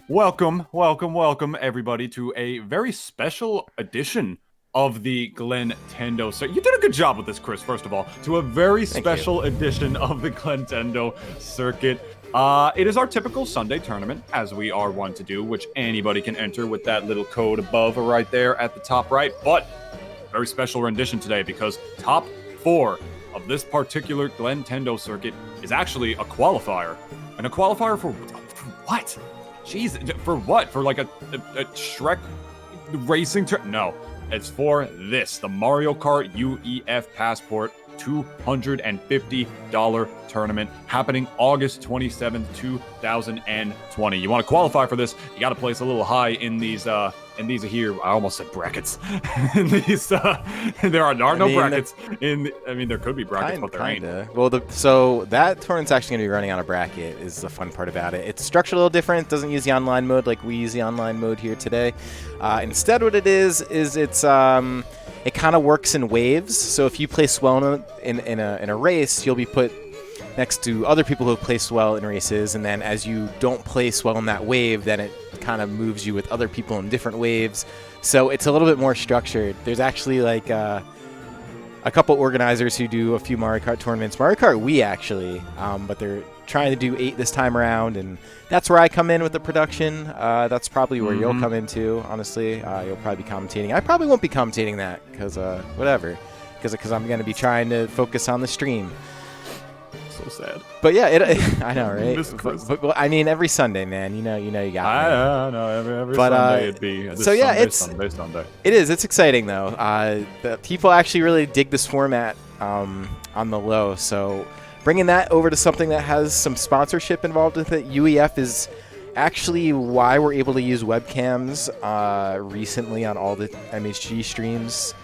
Welcome, everybody, to a very special edition of the Glentendo. So you did a good job with this, Chris. First of all, to a very Thank you. special edition of the Glentendo circuit. It is our typical Sunday tournament, as we are one to do, which anybody can enter with that little code above or right there at the top right. But very special rendition today because top 4 of this particular Glentendo circuit is actually a qualifier, and a qualifier for what? Jeez, for what? For like a Shrek racing No, it's for this, the Mario Kart UEF Passport $250 tournament happening August 27th, 2020. You want to qualify for this, you got to place a little high in these here. I almost said brackets. in these, there are no brackets. There could be brackets, but there ain't. Well, so that tournament's actually going to be running on a bracket is the fun part about it. It's structured a little different. It doesn't use the online mode like we use the online mode here today. Instead, what it is it's it kind of works in waves. So if you place well in a race, you'll be put next to other people who have placed well in races, and then as you don't place well in that wave, then it kind of moves you with other people in different waves. So it's a little bit more structured. There's actually like a couple organizers who do a few Mario Kart tournaments. Mario Kart Wii, actually, but they're trying to do 8 this time around, and that's where I come in with the production. That's probably where you'll come into, honestly. You'll probably be commentating. I probably won't be commentating that because whatever, because I'm going to be trying to focus on the stream. So sad. But yeah, I know, right? But I mean, every Sunday, man. You know, you got me. I know every Sunday it'd be. So yeah, Sunday. It is. It's exciting though. The people actually really dig this format on the low. So bringing that over to something that has some sponsorship involved with it, UEF is actually why we're able to use webcams recently on all the MHG streams.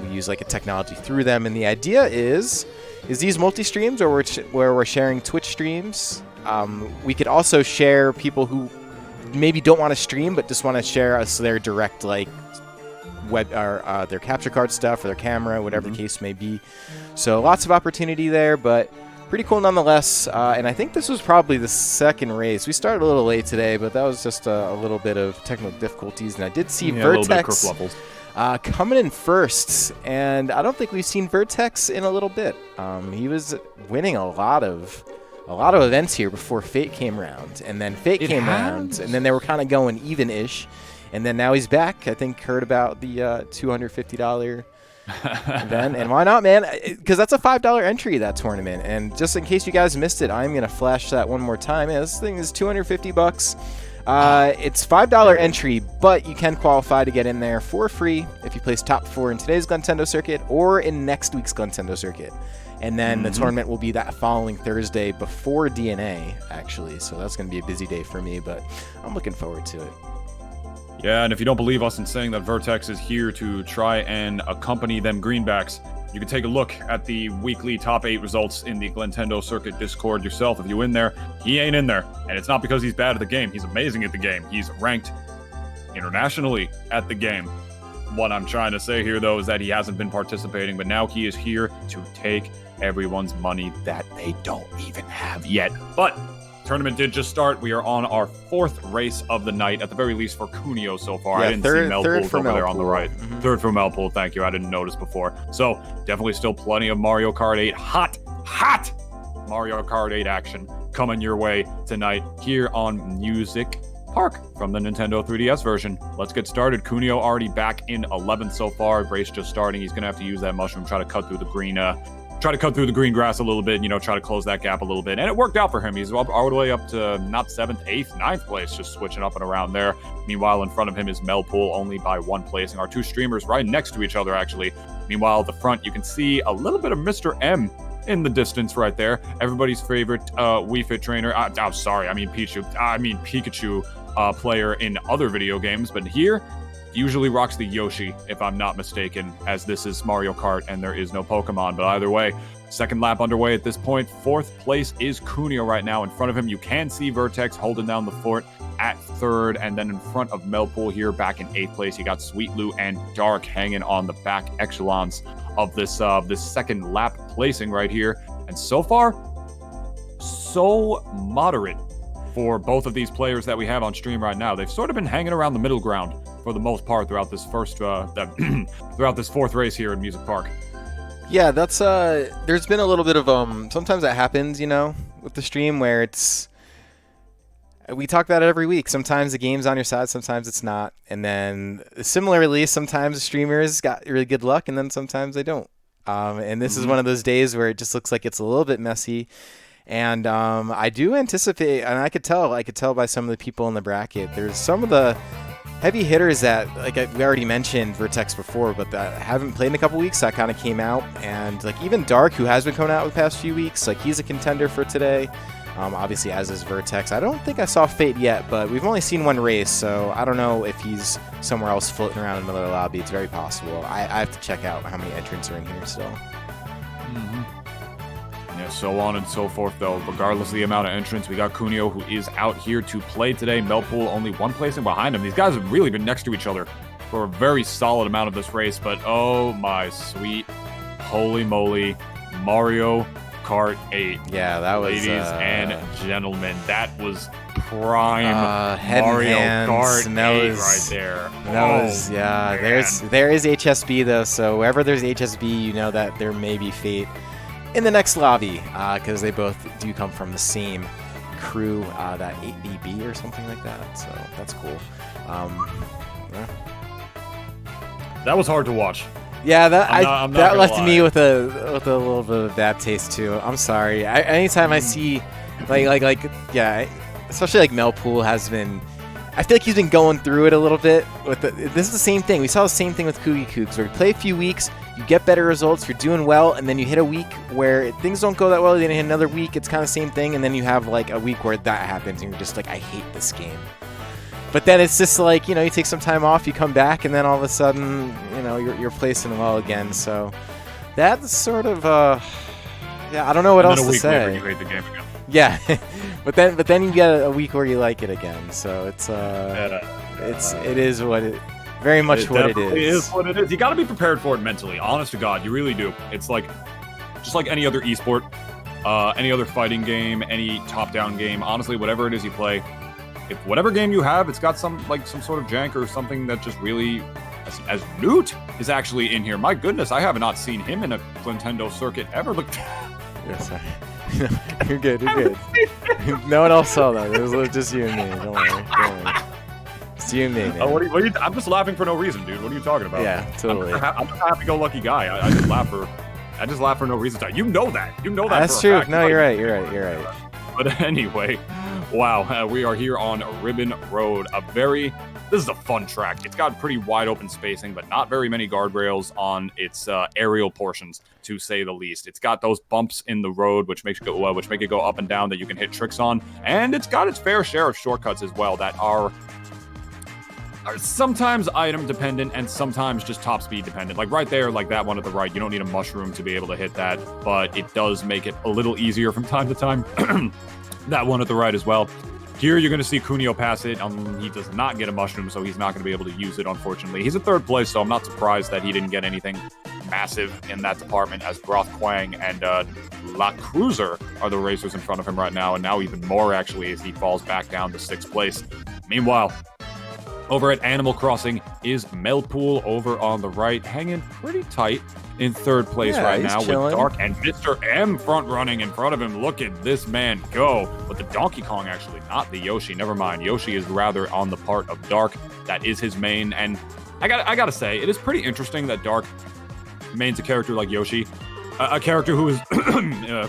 We use like a technology through them, and the idea is these multi-streams where we're sharing Twitch streams. We could also share people who maybe don't want to stream but just want to share us their direct like web or their capture card stuff or their camera, whatever the case may be. So lots of opportunity there, but pretty cool nonetheless. And I think this was probably the second race. We started a little late today, but that was just a little bit of technical difficulties. And I did see Vertex coming in first, and I don't think we've seen Vertex in a little bit. He was winning a lot of events here before Fate came around, and then Fate came around, and then they were kind of going even-ish, and then now he's back. I think heard about the $250 event, and why not, man? Because that's a $5 entry, that tournament. And just in case you guys missed it, I'm gonna flash that one more time. Yeah, this thing is $250. It's $5 entry, but you can qualify to get in there for free if you place top 4 in today's Glentendo circuit or in next week's Glentendo circuit. And then the tournament will be that following Thursday before DNA, actually. So that's going to be a busy day for me, but I'm looking forward to it. Yeah, and if you don't believe us in saying that Vertex is here to try and accompany them greenbacks, you can take a look at the weekly top 8 results in the Glentendo Circuit Discord yourself. If you're in there, he ain't in there. And it's not because he's bad at the game. He's amazing at the game. He's ranked internationally at the game. What I'm trying to say here, though, is that he hasn't been participating, but now he is here to take everyone's money that they don't even have yet. But tournament did just start. We are on our 4th race of the night, at the very least for Cuneo so far. Yeah, I didn't see Melpool over there on the right. Third for Melpool, thank you. I didn't notice before. So definitely still plenty of Mario Kart 8 hot Mario Kart 8 action coming your way tonight here on Music Park from the Nintendo 3DS version. Let's get started. Cuneo already back in 11th so far. Race just starting. He's gonna have to use that mushroom, try to cut through the green grass a little bit, try to close that gap a little bit. And it worked out for him. He's all the way up to not 7th, 8th, 9th place, just switching up and around there. Meanwhile, in front of him is Melpool, only by 1 place. And our 2 streamers right next to each other, actually. Meanwhile, at the front, you can see a little bit of Mr. M in the distance right there. Everybody's favorite Wii Fit trainer. Pikachu player in other video games. But here, usually rocks the Yoshi, if I'm not mistaken, as this is Mario Kart and there is no Pokemon. But either way, second lap underway at this point. 4th place is Cuneo right now. In front of him, you can see Vertex holding down the fort at 3rd. And then in front of Melpool here, back in 8th place, you got Sweet Lou and Dark hanging on the back echelons of this second lap placing right here. And so far, so moderate for both of these players that we have on stream right now. They've sort of been hanging around the middle ground for the most part throughout this throughout this fourth race here in Music Park. Yeah, that's there's been a little bit of sometimes that happens, with the stream where we talk about it every week. Sometimes the game's on your side, sometimes it's not. And then similarly, sometimes the streamers got really good luck and then sometimes they don't. And this is one of those days where it just looks like it's a little bit messy. And I do anticipate, and I could tell by some of the people in the bracket, there's some of the heavy hitters that, we already mentioned Vertex before, but that haven't played in a couple weeks, that kind of came out. And even Dark, who has been coming out the past few weeks, he's a contender for today. Obviously, as is Vertex. I don't think I saw Fate yet, but we've only seen one race, so I don't know if he's somewhere else floating around in another lobby. It's very possible. I have to check out how many entrants are in here still. Yeah, so on and so forth, though. Regardless of the amount of entrants, we got Cuneo, who is out here to play today. Melpool only one placing behind him. These guys have really been next to each other for a very solid amount of this race, but oh my sweet holy moly, Mario Kart 8. Yeah, that was... Ladies and gentlemen, that was prime Mario Kart 8 right there. There is HSB, though, so wherever there's HSB, you know that there may be Fate in the next lobby, because they both do come from the same crew, that 8DB or something like that, so that's cool. Yeah. That was hard to watch. Yeah, that left lie. me with a little bit of bad taste too. I'm sorry. Anytime I see, especially Melpool has been, I feel like he's been going through it a little bit. This is the same thing. We saw the same thing with Kugi Kooks, where you play a few weeks, you get better results, you're doing well, and then you hit a week where things don't go that well. Then you hit another week, it's kind of the same thing, and then you have a week where that happens, and you're just like, I hate this game. But then it's just you take some time off, you come back, and then all of a sudden, you're placing well again. So that's sort of, I don't know what else to say. Later, you hate the game again. Yeah, but then you get a week where you like it again. So it is what it, very much what it is. It is what it is. You got to be prepared for it mentally. Honest to God, you really do. It's just like any other esport, any other fighting game, any top-down game. Honestly, whatever it is you play. If whatever game you have, it's got some sort of jank or something that just really, as Newt is actually in here. My goodness, I have not seen him in a Glentendo circuit ever. Look. Yes, sorry. You're good. No one else saw that. It was just you and me. Don't worry. It's you and me, man. What are you, I'm just laughing for no reason, dude. What are you talking about? Yeah, totally. I'm a happy-go-lucky guy. I just laugh for no reason. You know that. That's for a true. fact. No, you're right. But anyway, wow, we are here on Ribbon Road. This is a fun track. It's got pretty wide open spacing, but not very many guardrails on its aerial portions, to say the least. It's got those bumps in the road, which make it go up and down that you can hit tricks on, and it's got its fair share of shortcuts as well that are sometimes item dependent and sometimes just top speed dependent. Like right there, like that one at the right, you don't need a mushroom to be able to hit that, but it does make it a little easier from time to time. That one at the right as well. Here you're going to see Cuneo pass it. He does not get a mushroom, so he's not going to be able to use it, unfortunately. He's in third place, so I'm not surprised that he didn't get anything massive in that department, as Broth Quang and La Cruiser are the racers in front of him right now, and now even more, actually, as he falls back down to sixth place. Meanwhile, over at Animal Crossing is Melpool over on the right, hanging pretty tight in third place right now with Dark and Mr. M front running in front of him. Look at this man go. But the Donkey Kong, actually, not the Yoshi. Never mind. Yoshi is rather on the part of Dark. That is his main. And I gotta say, it is pretty interesting that Dark mains a character like Yoshi. A character who is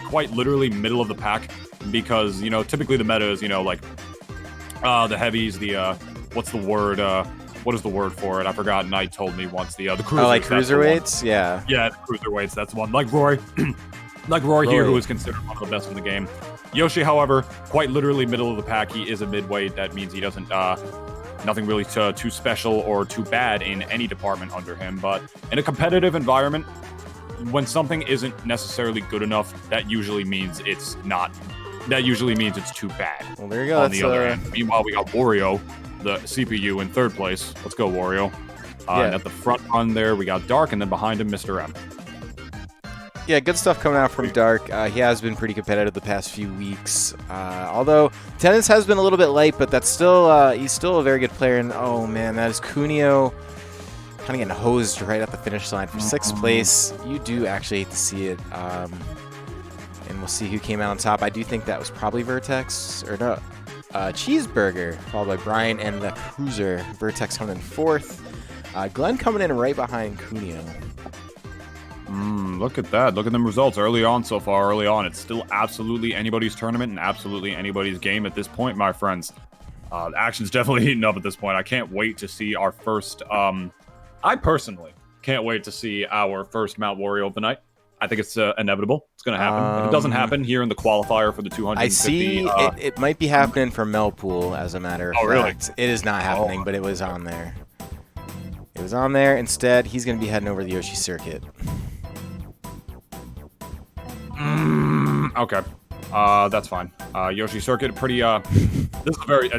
quite literally middle of the pack. Because, typically the meta is, the heavies, what's the word? What is the word for it? I forgot. Knight told me once. The cruisers. Oh, like cruiserweights? Yeah. Yeah, the cruiserweights. That's one. Like Roy. Roy here, who is considered one of the best in the game. Yoshi, however, quite literally middle of the pack. He is a midweight. That means he doesn't, nothing really too special or too bad in any department under him. But in a competitive environment, when something isn't necessarily good enough, that usually means it's not. That usually means it's too bad. Well, there you go. On the other end. Meanwhile, we got Wario, the CPU, in third place. Let's go, Wario. And at the front run there, we got Dark, and then behind him, Mr. M. Yeah, good stuff coming out from Dark. He has been pretty competitive the past few weeks. Although attendance has been a little bit light, but that's still he's still a very good player. And oh man, that is Cuneo kind of getting hosed right at the finish line for 6th place. You do actually hate to see it. And we'll see who came out on top. I do think that was probably Vertex, or no, Cheeseburger, followed by Brian and the Cruiser. Vertex coming in 4th. Glenn coming in right behind Cuneo. Look at that. Look at them results early on so far. Early on, it's still absolutely anybody's tournament and absolutely anybody's game at this point, my friends. The action's definitely heating up at this point. I can't wait to see our first... I personally can't wait to see our first Mount Wario of the night. I think it's inevitable. It's going to happen. If it doesn't happen here in the qualifier for the 250... I see it might be happening for Melpool, as a matter of fact. Really? It is not happening, but it was on there. It was on there. Instead, he's going to be heading over the Yoshi Circuit. Okay. That's fine. Yoshi Circuit, pretty, this is a very,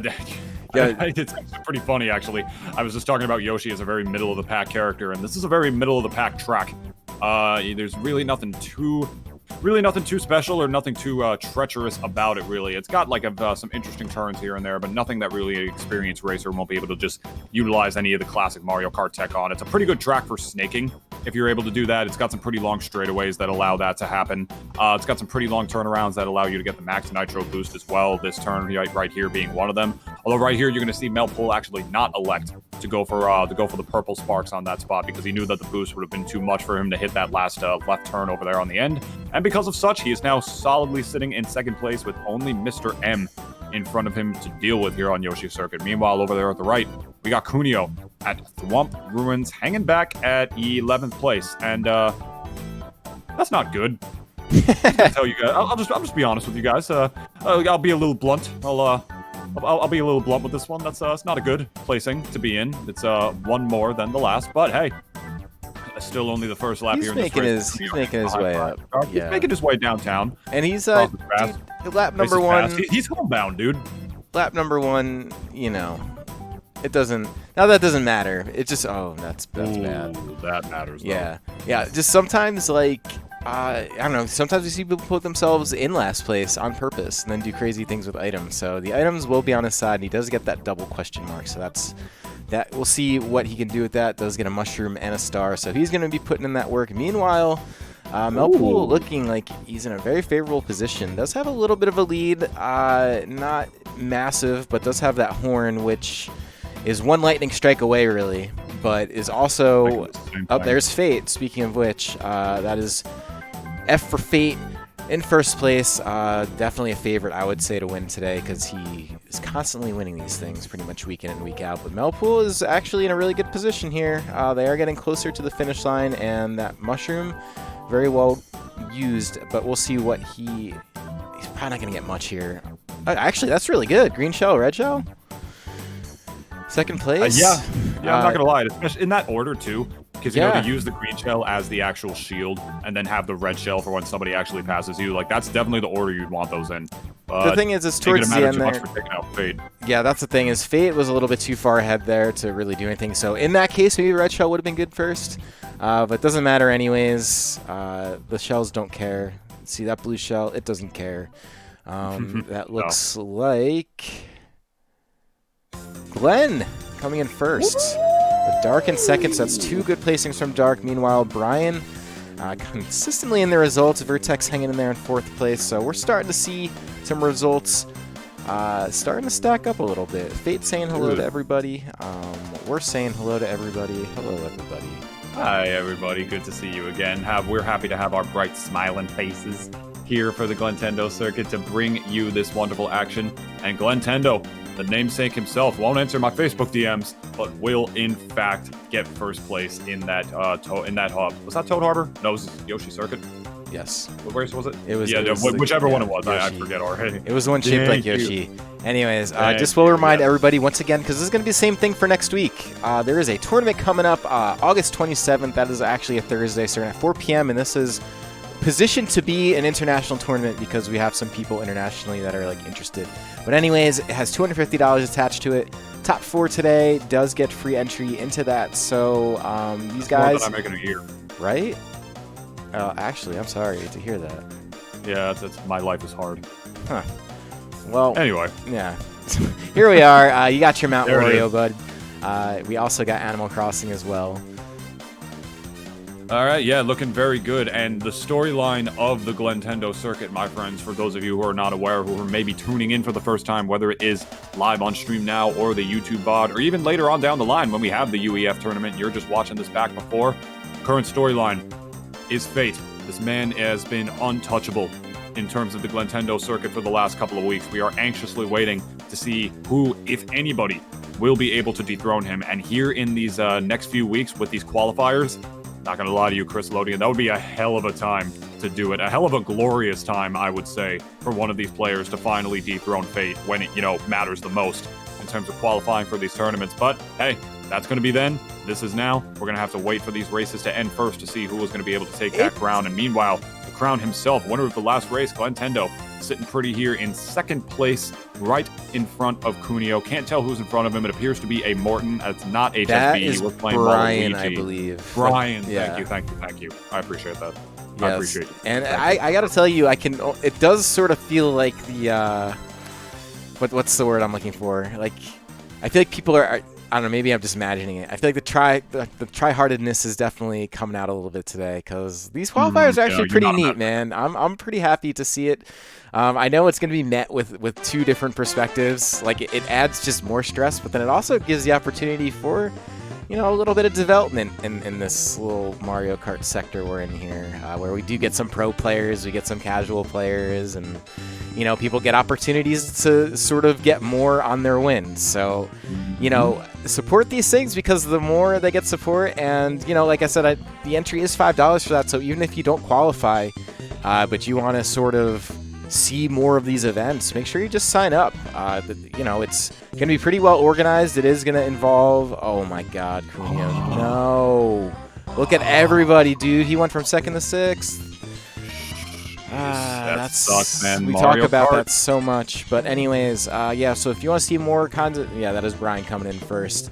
Yeah. it's actually pretty funny, actually. I was just talking about Yoshi as a very middle-of-the-pack character, and this is a very middle-of-the-pack track. There's really nothing too special or nothing too treacherous about it, really. It's got, like, some interesting turns here and there, but nothing that really an experienced racer won't be able to just utilize any of the classic Mario Kart tech on. It's a pretty good track for snaking, if you're able to do that. It's got some pretty long straightaways that allow that to happen. It's got some pretty long turnarounds that allow you to get the max nitro boost as well, this turn right here being one of them. Although right here, you're going to see Melpool actually not elect to go for the purple sparks on that spot, because he knew that the boost would have been too much for him to hit that last left turn over there on the end. And because of such, he is now solidly sitting in 2nd place with only Mr. M in front of him to deal with here on Yoshi Circuit. Meanwhile, over there at the right, we got Cuneo at Thwomp Ruins hanging back at 11th place, and that's not good. I'll tell you guys. I'll just be honest with you guys. I'll be a little blunt. I'll be a little blunt with this one. That's it's not a good placing to be in. It's one more than the last, but hey, still only the first lap here in this race. He's making his way up. He's making his way downtown. And he's lap number 1. He's homebound, dude. Lap number 1. You know, it doesn't. Now that doesn't matter. It's just that's bad. That matters. Though. Yeah. Just sometimes I don't know. Sometimes we see people put themselves in last place on purpose and then do crazy things with items. So the items will be on his side, and he does get that double question mark. So that. We'll see what he can do with that. Does get a mushroom and a star, so he's going to be putting in that work. Meanwhile, Melpool looking like he's in a very favorable position. Does have a little bit of a lead, not massive, but does have that horn, which is one lightning strike away, really. But is also there's Fate. Speaking of which, that is F for Fate in 1st place. Definitely a favorite, I would say, to win today, because he is constantly winning these things pretty much week in and week out. But Melpool is actually in a really good position here. They are getting closer to the finish line, and that mushroom, very well used. But we'll see what he's probably not going to get much here. Actually, that's really good. Green shell, red shell. 2nd place. Yeah, I'm not gonna lie, especially in that order too, because you know, to use the green shell as the actual shield and then have the red shell for when somebody actually passes you, like that's definitely the order you'd want those in. The thing is, it's towards the end there. For taking out Fate. Yeah, that's the thing, is Fate was a little bit too far ahead there to really do anything. So in that case, maybe red shell would have been good first, but it doesn't matter anyways. The shells don't care. See that blue shell? It doesn't care. That looks like Glenn coming in first. The Dark in second, so that's 2 good placings from Dark. Meanwhile, Brian consistently in the results. Vertex hanging in there in 4th place. So we're starting to see some results starting to stack up a little bit. Fate saying hello to everybody. We're saying hello to everybody. Hello, everybody. Hi, everybody. Good to see you again. We're happy to have our bright, smiling faces here for the Glentendo circuit to bring you this wonderful action. And Glentendo, the namesake himself, won't answer my Facebook DMs, but will in fact get 1st place in that hub. Was that Toad Harbor? No, it was Yoshi Circuit. Yes. What race was it? It was whichever one it was. I forget already. It was the one shaped like Yoshi. Anyways, just will remind everybody once again, because this is going to be the same thing for next week. There is a tournament coming up August 27th. That is actually a Thursday, starting at 4 p.m. And this is positioned to be an international tournament because we have some people internationally that are interested. But anyways, it has $250 attached to it. Top 4 today does get free entry into that. So these guys, more than I make in a year. Right? Actually, I'm sorry to hear that. Yeah, my life is hard. Huh. Well. Anyway. Yeah. Here we are. You got your Mount There it Wario, is. bud. We also got Animal Crossing as well. All right, yeah, looking very good. And the storyline of the Glentendo circuit, my friends, for those of you who are not aware, who are maybe tuning in for the first time, whether it is live on stream now or the YouTube VOD, or even later on down the line when we have the UEF tournament, you're just watching this back before, current storyline is Fate. This man has been untouchable in terms of the Glentendo circuit for the last couple of weeks. We are anxiously waiting to see who, if anybody, will be able to dethrone him. And here in these next few weeks with these qualifiers, not going to lie to you, Chris Lodian, that would be a hell of a time to do it. A hell of a glorious time, I would say, for one of these players to finally dethrone Fate when it, matters the most in terms of qualifying for these tournaments. But, hey, that's going to be then. This is now. We're going to have to wait for these races to end first to see who is going to be able to take that crown. And meanwhile, the crown himself, winner of the last race, Glentendo, sitting pretty here in second place, right in front of Cuneo. Can't tell who's in front of him. It appears to be a Morton. It's not HSB. That is We're playing Brian, Waluigi. I believe. Brian, Yeah. thank you. I appreciate that. Yes. I appreciate it. And I got to tell you, it does sort of feel like the, what's the word I'm looking for? Like, I feel like people are I don't know, maybe I'm just imagining it. I feel like the try-heartedness is definitely coming out a little bit today because these qualifiers are actually pretty neat, man. I'm pretty happy to see it. I know it's going to be met with two different perspectives. Like it adds just more stress, but then it also gives the opportunity for, a little bit of development in this little Mario Kart sector we're in here, where we do get some pro players, we get some casual players, and people get opportunities to sort of get more on their wins. So, support these things because the more they get support, and like I said, the entry is $5 for that. So even if you don't qualify, but you want to sort of see more of these events, make sure you just sign up. It's going to be pretty well organized. It is going to involve, oh my God, Cuneo, no. Look at everybody, dude. He went from second to sixth. That sucks, man. We Mario talk about Kart. that so much. But anyways, so if you want to see more kinds of, that is Brian coming in first.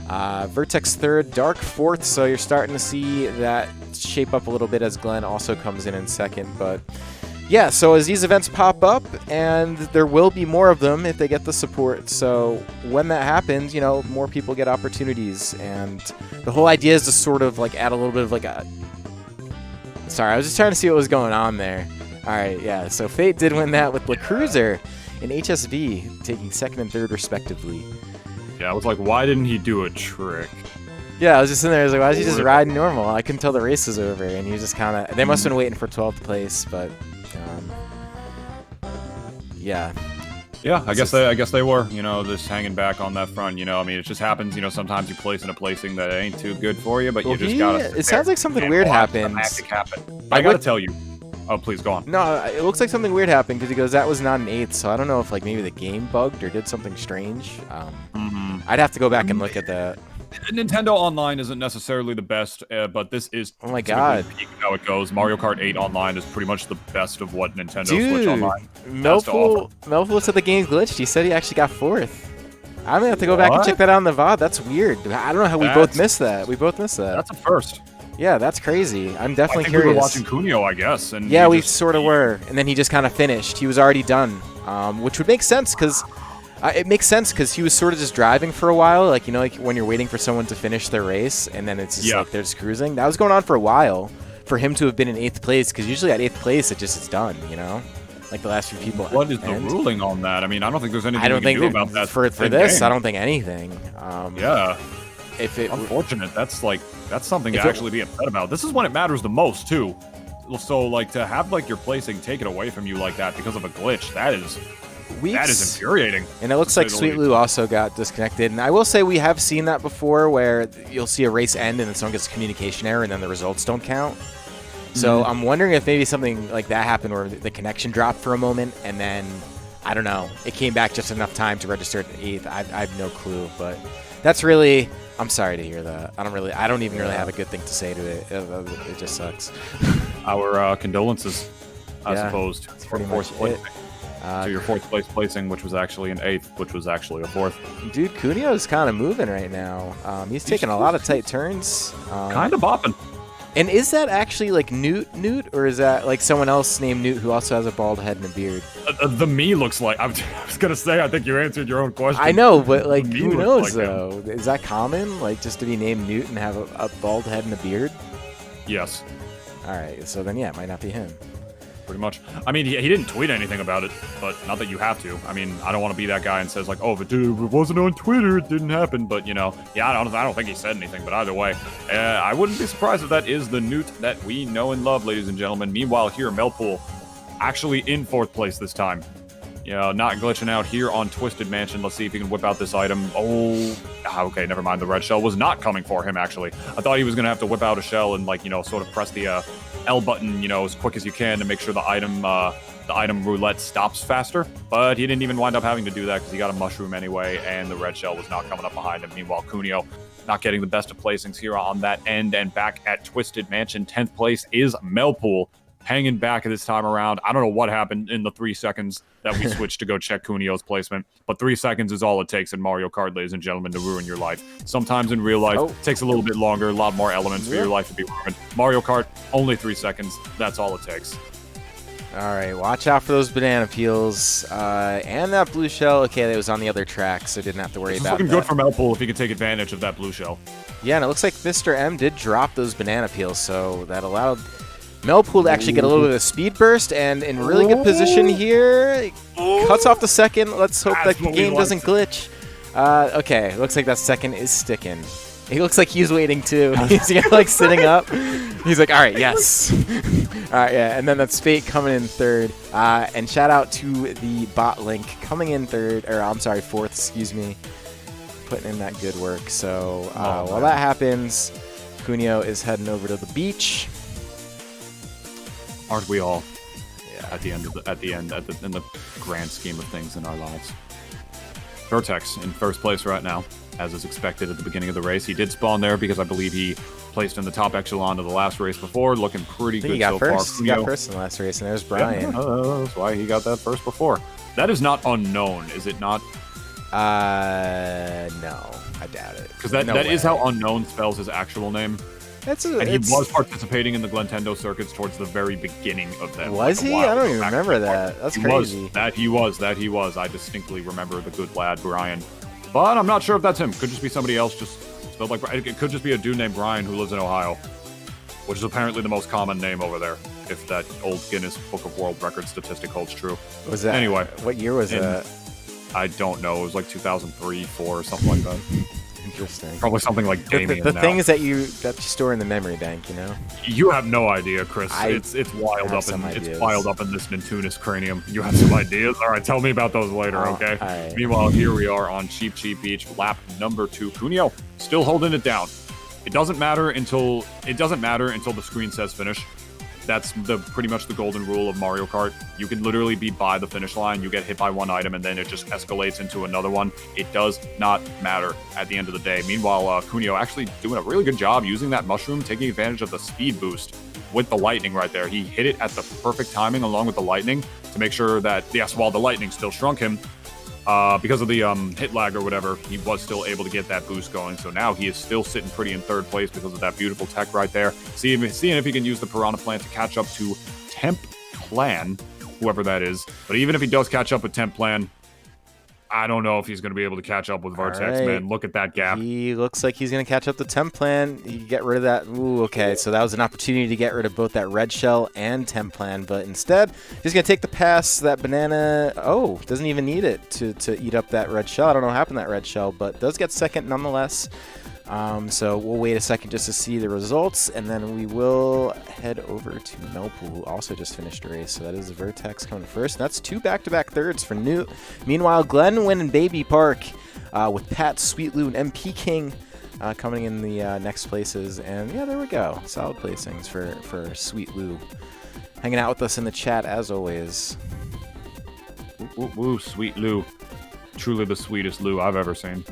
Vertex third, Dark fourth, so you're starting to see that shape up a little bit as Glenn also comes in second. But yeah, so as these events pop up, and there will be more of them if they get the support. So when that happens, more people get opportunities. And the whole idea is to sort of like add a little bit of like a... Sorry, I was just trying to see what was going on there. All right, yeah, so Fate did win that with La Cruiser and HSV taking second and third respectively. Yeah, I was like, why didn't he do a trick? Yeah, I was just in there. I was like, why is he just riding normal? I couldn't tell the race was over, and he was just kind of... They must have been waiting for 12th place, but... yeah. Yeah, I guess they were, just hanging back on that front, it just happens, sometimes you place in a placing that ain't too good for you, but you just gotta... It sounds like something weird happened. I gotta tell you. Oh, please, go on. No, it looks like something weird happened because he goes, that was not an 8th, so I don't know if maybe the game bugged or did something strange. I'd have to go back and look at that. Nintendo Online isn't necessarily the best, but this is oh my God how it goes. Mario Kart 8 Online is pretty much the best of what Nintendo Switch Online has to offer. Melful said the game glitched. He said he actually got 4th. I'm gonna have to go back and check that out on the VOD. That's weird. I don't know how we both missed that. We both missed that. That's a first. Yeah, that's crazy. I'm definitely I think curious. We were watching Cuneo, I guess. And yeah, we sort of were. And then he just kind of finished. He was already done, which would make sense because it makes sense because he was sort of just driving for a while, like when you're waiting for someone to finish their race, and then it's just like they're just cruising. That was going on for a while for him to have been in 8th place because usually at 8th place it's done, like the last few people. What is the ruling on that? I mean, I don't think there's anything we can do about that. For this, I don't think anything. Yeah. Unfortunate. That's something to actually be upset about. This is when it matters the most too. So to have your placing taken away from you like that because of a glitch, that is infuriating. And it looks like Sweet Lou also got disconnected. And I will say we have seen that before where you'll see a race end and then someone gets a communication error and then the results don't count. So I'm wondering if maybe something like that happened where the connection dropped for a moment and then, I don't know, it came back just enough time to register at 8th. I have no clue, but that's really... I'm sorry to hear that. I don't even really have a good thing to say to it. It just sucks. Our condolences, I suppose, to your 4th place placing, which was actually an 8th, which was actually a 4th. Dude, Cuneo's kind of moving right now. He's taking a lot of tight turns. Kind of bopping. And is that actually like Newt, or is that like someone else named Newt who also has a bald head and a beard? The me looks like. I was gonna say. I think you answered your own question. I know, but like, The me who looks knows like though? Is that common? Like, just to be named Newt and have a bald head and a beard? Yes. All right, so then yeah, it might not be him. Pretty much. I mean, he didn't tweet anything about it, but not that you have to. I mean, I don't want to be that guy and says like, oh, but dude, it wasn't on Twitter, it didn't happen. But you know, yeah, I don't think he said anything. But either way, I wouldn't be surprised if that is the Newt that we know and love, ladies and gentlemen. Meanwhile, here, Melpool actually in 4th place this time. You know, not glitching out here on Twisted Mansion. Let's see if he can whip out this item. Oh, okay, never mind. The red shell was not coming for him, actually. I thought he was going to have to whip out a shell and, like, you know, sort of press the L button, you know, as quick as you can to make sure the item roulette stops faster. But he didn't even wind up having to do that because he got a mushroom anyway, and the red shell was not coming up behind him. Meanwhile, Cuneo not getting the best of placings here on that end. And back at Twisted Mansion, 10th place is Melpool. Hanging back this time around. I don't know what happened in the 3 seconds that we switched to go check Cuneo's placement, but 3 seconds is all it takes in Mario Kart, ladies and gentlemen, to ruin your life. Sometimes in real life, it takes a little bit longer, a lot more elements for your life to be ruined. Mario Kart, only 3 seconds. That's all it takes. All right, watch out for those banana peels and that blue shell. Okay, that was on the other track, so didn't have to worry about that. It's looking good for Melpool if he can take advantage of that blue shell. Yeah, and it looks like Mr. M did drop those banana peels, so that allowed Melpool to actually get a little bit of speed burst, and in really good position here. Cuts off the second. Let's hope that the game doesn't glitch. Okay, looks like that second is sticking. He looks like he's waiting too. He's like sitting up. He's like, all right, yes. All right, yeah, and then that's Fate coming in 3rd. And shout out to the bot Link coming in 3rd, or I'm sorry, 4th, excuse me. Putting in that good work. So while that happens, Cuneo is heading over to the beach. Aren't we all? Yeah. In the grand scheme of things in our lives. Vertex in 1st place right now, as is expected at the beginning of the race. He did spawn there because I believe he placed in the top echelon of the last race before, looking pretty good so far. He got first in the last race, and there's Brian. Yeah, that's why he got that first before. That is not unknown, is it not? No, I doubt it. Because that is how unknown spells his actual name. He was participating in the Glentendo circuits towards the very beginning of them. Was he? I don't even remember that. That's crazy. He was. I distinctly remember the good lad, Brian. But I'm not sure if that's him. Could just be somebody else just spelled like Brian. It could just be a dude named Brian who lives in Ohio, which is apparently the most common name over there, if that old Guinness Book of World Records statistic holds true. Was that? Anyway. What year was that? I don't know. It was like 2003, 4 or something like that. Interesting. Probably something like gaming. The things that you store in the memory bank, you know. You have no idea, Chris. It's wild up in this Nintunis cranium. You have some ideas. All right, tell me about those later, okay? Right. Meanwhile, here we are on Cheap Beach, lap number 2. Cuneo still holding it down. It doesn't matter until the screen says finish. That's pretty much the golden rule of Mario Kart. You can literally be by the finish line, you get hit by one item, and then it just escalates into another one. It does not matter at the end of the day. Meanwhile, Cuneo actually doing a really good job using that mushroom, taking advantage of the speed boost with the lightning right there. He hit it at the perfect timing along with the lightning to make sure that, yes, while the lightning still shrunk him, because of the hit lag or whatever, he was still able to get that boost going. So now he is still sitting pretty in 3rd place because of that beautiful tech right there. Seeing if he can use the Piranha Plant to catch up to Temp Plan, whoever that is. But even if he does catch up with Temp Plan, I don't know if he's going to be able to catch up with Vertex, man. Look at that gap. He looks like he's going to catch up to Temp Plan. You get rid of that. Ooh, okay. So that was an opportunity to get rid of both that red shell and Temp Plan. But instead, he's going to take the pass. That banana, doesn't even need it to eat up that red shell. I don't know what happened to that red shell, but does get second nonetheless. So we'll wait a second just to see the results, and then we will head over to Melpool, who also just finished a race. So that is Vertex coming first. That's 2 back-to-back thirds for Newt. Meanwhile, Glenn winning Baby Park with Pat, Sweet Lou, and MP King coming in the next places. And yeah, there we go. Solid placings for Sweet Lou. Hanging out with us in the chat as always. Ooh, Sweet Lou. Truly the sweetest Lou I've ever seen.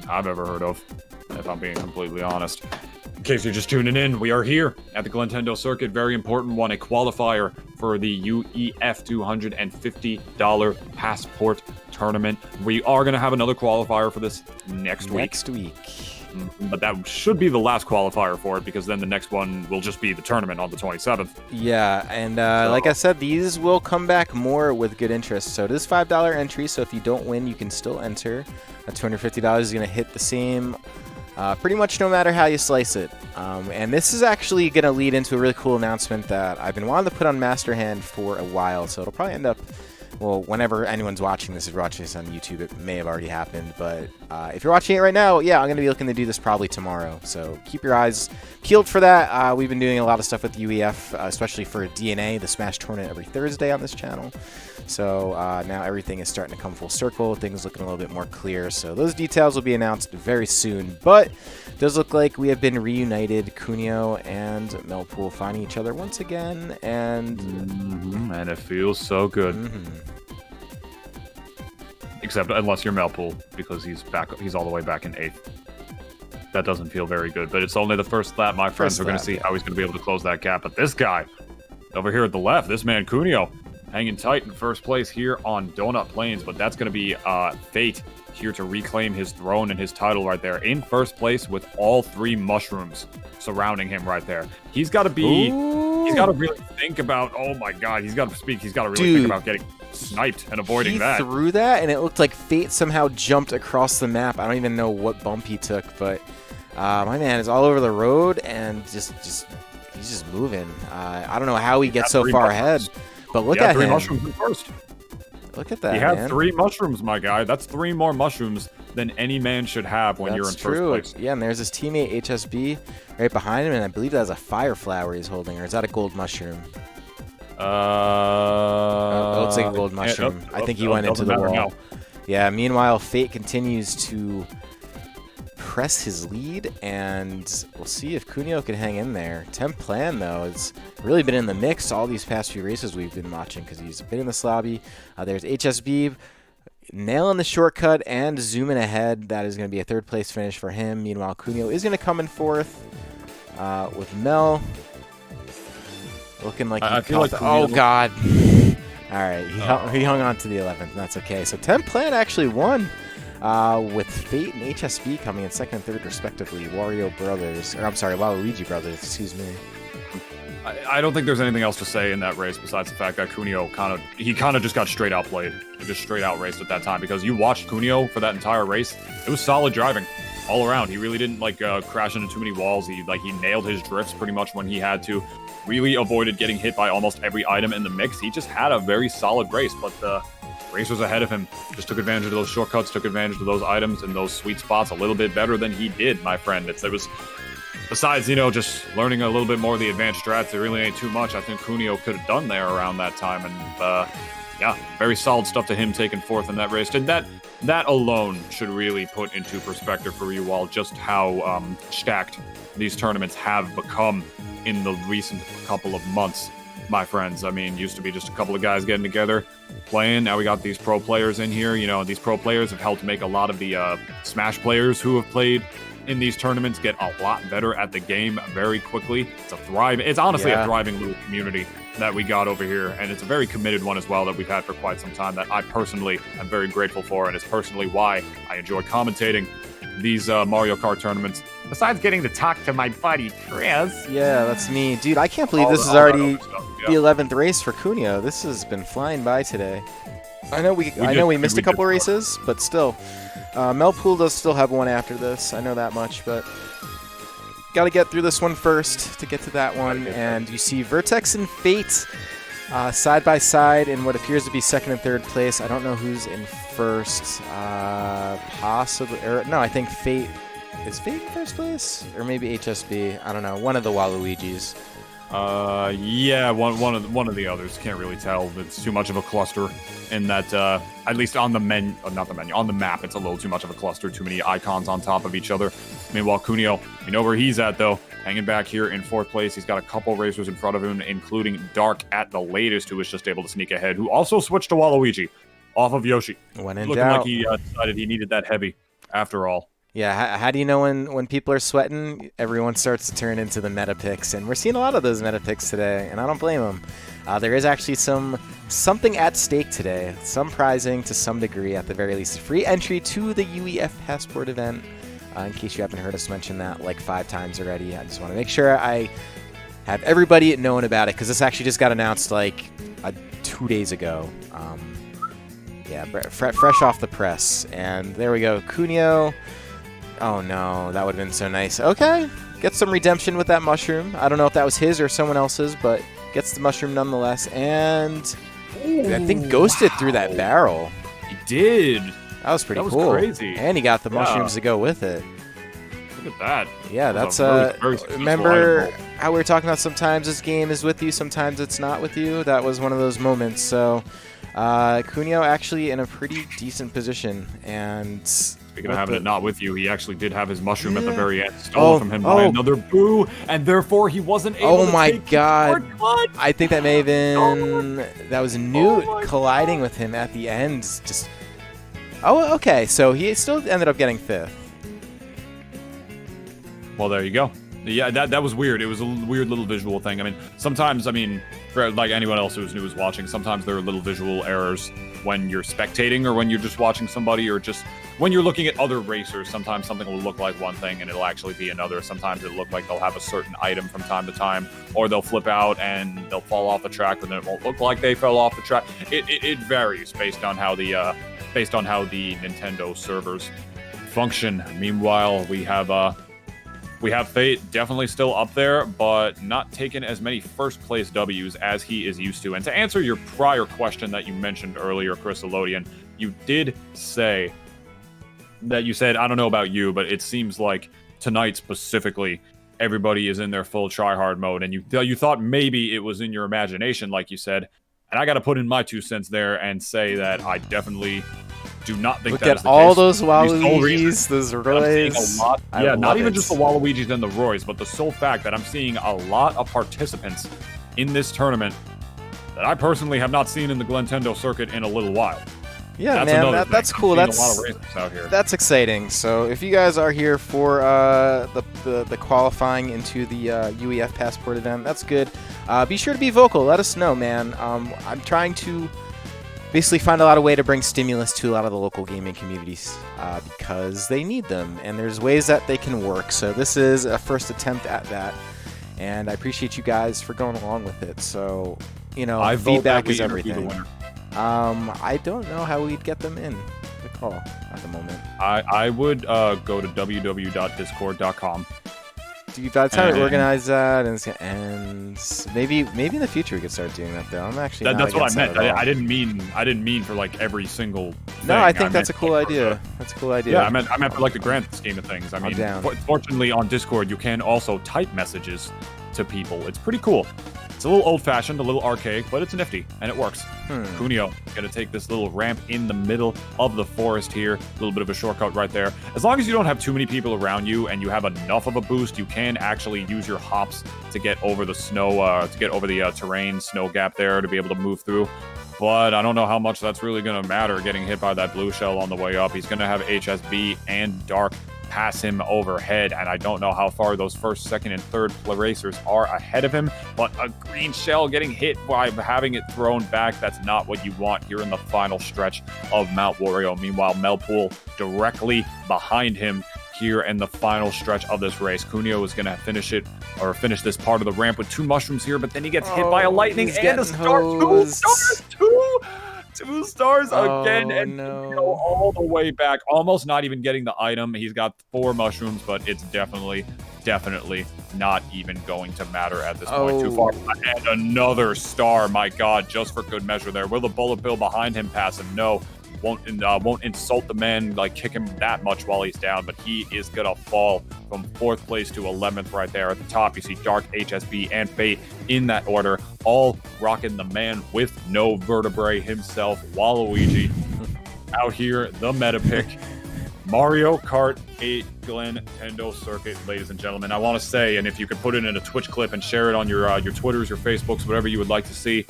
I've ever heard of, if I'm being completely honest. In case you're just tuning in, we are here at the Glentendo circuit. Very important one, a qualifier for the UEF $250 passport tournament. We are going to have another qualifier for this next week. But that should be the last qualifier for it, because then the next one will just be the tournament on the 27th. Yeah, and like I said, these will come back more with good interest. So it is $5 entry, so if you don't win, you can still enter. That $250 is going to hit the same pretty much no matter how you slice it. And this is actually going to lead into a really cool announcement that I've been wanting to put on Master Hand for a while, so it'll probably end up... Well, whenever anyone's watching this, if you're watching this on YouTube, it may have already happened. But if you're watching it right now, yeah, I'm going to be looking to do this probably tomorrow. So keep your eyes peeled for that. We've been doing a lot of stuff with UEF, especially for DNA, the Smash tournament, every Thursday on this channel. So now everything is starting to come full circle. Things looking a little bit more clear. So those details will be announced very soon. But it does look like we have been reunited. Cuneo and Melpool finding each other once again. And and it feels so good. Except unless you're Melpool, because he's all the way back in 8th. That doesn't feel very good, but it's only the first lap, my friends. We're going to see how he's going to be able to close that gap. But this guy, over here at the left, this man Cuneo, hanging tight in first place here on Donut Plains, but that's going to be Fate here to reclaim his throne and his title right there. In first place with all 3 mushrooms surrounding him right there. He's got to be... Ooh. He's got to really think about... Oh my god, he's got to speak. He's got to really think about getting sniped and avoiding that. He threw that, and it looked like Fate somehow jumped across the map. I don't even know what bump he took, but my man is all over the road, and he's just moving. I don't know how he gets so far ahead, but look at him. 3 mushrooms in first. Look at that, He had 3 mushrooms, my guy. That's 3 more mushrooms than any man should have when you're in first place. Yeah, and there's his teammate HSB right behind him, and I believe that's a fire flower he's holding, or is that a gold mushroom? It looks like a gold mushroom. I think he went into the wall. Now. Yeah, meanwhile, Fate continues to press his lead, and we'll see if Cuneo can hang in there. Temp Plan, though, has really been in the mix all these past few races we've been watching, because he's been in this lobby. There's HSB nailing the shortcut and zooming ahead. That is going to be a 3rd place finish for him. Meanwhile, Cuneo is going to come in 4th with Mel. Looking like he caught the... Oh, God. All right, he hung on to the 11th, and that's okay. So Temp Plan actually won with Fate and HSB coming in 2nd and 3rd, respectively. Wario Brothers, or I'm sorry, Waluigi Brothers, excuse me. I don't think there's anything else to say in that race besides the fact that Cuneo kind of just got straight outplayed. He just straight out raced at that time, because you watched Cuneo for that entire race. It was solid driving all around. He really didn't crash into too many walls. He nailed his drifts pretty much when he had to. Really avoided getting hit by almost every item in the mix. He just had a very solid race, but the racers ahead of him just took advantage of those shortcuts, took advantage of those items and those sweet spots a little bit better than he did, my friend. It was, besides, just learning a little bit more of the advanced strats, there really ain't too much I think Cuneo could have done there around that time. And yeah, very solid stuff to him taking 4th in that race. And that alone should really put into perspective for you all just how stacked these tournaments have become in the recent couple of months, my friends. I mean, used to be just a couple of guys getting together, playing. Now we got these pro players in here. These pro players have helped make a lot of the Smash players who have played in these tournaments get a lot better at the game very quickly. It's honestly a thriving little community that we got over here, and it's a very committed one as well that we've had for quite some time that I personally am very grateful for, and it's personally why I enjoy commentating these Mario Kart tournaments. Besides getting to talk to my buddy Chris. Yeah, that's me. Dude, I can't believe this is already the 11th race for Cuneo. This has been flying by today. I know we missed a couple races, but still. Melpool does still have one after this. I know that much, but got to get through this one first to get to that one. And you see Vertex and Fate side by side in what appears to be 2nd and 3rd place. I don't know who's in first. Possibly, no, I think Fate. Is Fate in first place? Or maybe HSB? I don't know. One of the Waluigis. Yeah, one of the others. Can't really tell. It's too much of a cluster in that, at least on the on the map, it's a little too much of a cluster. Too many icons on top of each other. Meanwhile, Cuneo, you know where he's at, though. Hanging back here in 4th place. He's got a couple racers in front of him, including Dark at the latest, who was just able to sneak ahead, who also switched to Waluigi off of Yoshi. When in Looking doubt. like he decided he needed that heavy after all. Yeah, how do you know when people are sweating? Everyone starts to turn into the meta picks, and we're seeing a lot of those meta picks today, and I don't blame them. There is actually something at stake today, some prizing to some degree at the very least. Free entry to the UEF Passport event. in case you haven't heard us mention that like 5 times already. I just want to make sure I have everybody knowing about it, because this actually just got announced like 2 days ago. Yeah, fresh off the press. And there we go. Cuneo. Oh, no. That would have been so nice. Okay. Gets some redemption with that mushroom. I don't know if that was his or someone else's, but gets the mushroom nonetheless. And I think ghosted through that barrel. He did. That was pretty cool. That was crazy. And he got the mushrooms to go with it. Look at that. Yeah, that's very remember how we were talking about sometimes this game is with you, sometimes it's not with you? That was one of those moments. So Cuneo actually in a pretty decent position. And speaking of having it not with you, he actually did have his mushroom at the very end, stolen from him by another boo, and therefore he wasn't able to take God. I think that may have been that was Newt colliding with him at the end. Just okay, so he still ended up getting 5th. Well, there you go. Yeah, that was weird. It was a weird little visual thing. I mean, sometimes, for like anyone else who's new is watching, sometimes there are little visual errors when you're spectating or when you're just watching somebody or just when you're looking at other racers. Sometimes something will look like one thing and it'll actually be another. Sometimes it'll look like they'll have a certain item from time to time, or they'll flip out and they'll fall off the track, but then it won't look like they fell off the track. It varies based on how the Nintendo servers function. Meanwhile, we have Fate definitely still up there, but not taking as many first-place Ws as he is used to. And to answer your prior question that you mentioned earlier, Chris Elodian, you did say that you said, I don't know about you, but it seems like tonight specifically, everybody is in their full try-hard mode, and you thought maybe it was in your imagination, like you said. And I got to put in my 2 cents there and say that I definitely do not think that is the case. Look at all those Waluigis, those Roys. Not even just the Waluigis and the Roys, but the sole fact that I'm seeing a lot of participants in this tournament that I personally have not seen in the Glentendo circuit in a little while. Yeah, that's cool. That's a lot of racers out here. That's exciting. So if you guys are here for the qualifying into the UEF Passport event, that's good. Be sure to be vocal. Let us know, man. I'm trying to basically find a lot of way to bring stimulus to a lot of the local gaming communities because they need them, and there's ways that they can work. So this is a first attempt at that, and I appreciate you guys for going along with it. So, feedback is everything. I don't know how we'd get them in the call at the moment. I would go to www.discord.com. By the time we organize that, and maybe in the future we could start doing that. Though I'm actually that's what I meant. I didn't mean for like every single thing. No, I think that's a cool idea. That's a cool idea. Yeah, I meant for like the grand scheme of things. I mean, fortunately on Discord you can also type messages to people. It's pretty cool. It's a little old-fashioned, a little archaic, but it's nifty, and it works. Cuneo gonna take this little ramp in the middle of the forest here. A little bit of a shortcut right there. As long as you don't have too many people around you and you have enough of a boost, you can actually use your hops to get over the snow, to get over the terrain snow gap there to be able to move through. But I don't know how much that's really gonna matter getting hit by that blue shell on the way up. He's gonna have HSB and Dark pass him overhead, and I don't know how far those first, second, and third racers are ahead of him, but a green shell getting hit by having it thrown back, that's not what you want here in the final stretch of Mount Wario. Meanwhile, Melpool directly behind him here in the final stretch of this race. Cuneo is going to finish this part of the ramp with 2 mushrooms here, but then he gets hit by a lightning and a star. 2 stars again, and all the way back, almost not even getting the item. He's got 4 mushrooms, but it's definitely not even going to matter at this point. Too far. And another star, my God, just for good measure there. Will the bullet bill behind him pass him? No. Won't insult the man, like kick him that much while he's down, but he is gonna fall from 4th place to 11th right there. At the top, you see Dark, HSB, and Fate in that order, all rocking the man with no vertebrae himself, Waluigi, out here, the meta pick. Mario Kart 8 Glentendo Circuit, ladies and gentlemen. I want to say, and if you could put it in a Twitch clip and share it on your Twitters, your Facebooks, whatever you would like to see,